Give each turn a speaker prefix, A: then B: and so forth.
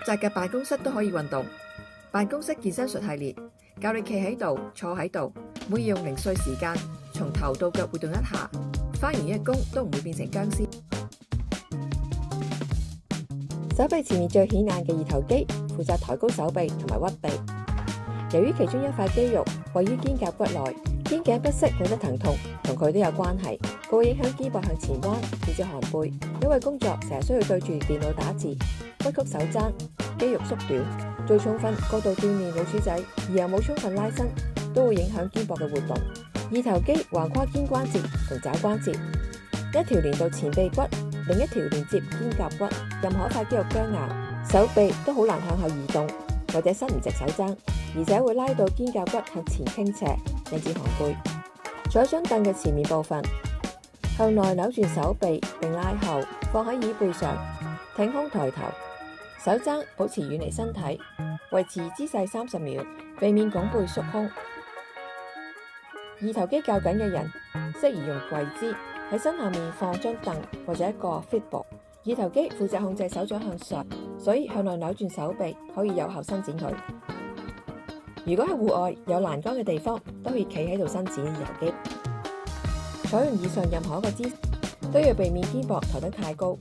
A: 窄嘅辦公室都可以運動。辦公室健身術系列教你企喺度、坐喺度，每日用零碎時間從頭到腳活動一下，返完一日工都唔會變成僵屍。手臂前面最顯眼嘅二頭肌負責抬高手臂同埋屈臂。由於其中一塊肌肉位於肩胛骨內，肩頸不適或者疼痛同佢都有關係，佢會影響肩膊向前彎，以致寒背。因為工作成日需要對住電腦打字，屈曲手踭，肌肉縮短，做重訓過度鍛煉老鼠仔，而又冇充分拉伸，都會影響肩膊嘅活動。二頭肌橫跨肩關節同肘關節，一條連到前臂骨，另一條連接肩胛骨。任何一塊肌肉僵硬，手臂都好難向後移動，或者伸唔直手踭，而且會拉到肩胛骨向前傾斜，引致寒背。坐喺張凳嘅前面部分，向內扭轉手臂並拉後，放喺椅背上，挺胸抬頭，手踭保持遠離身體，維持姿勢30秒，避免拱背縮胸。二頭肌較緊嘅人，適宜用跪姿，喺身後面放張凳或者一個 Fitball。二頭肌負責控制手掌向上，所以向內扭轉手臂可以有效伸展佢。如果喺戶外有欄杆嘅地方，都可以企喺度伸展二頭肌。採用以上任何一個姿勢，都要避免肩膊抬得太高，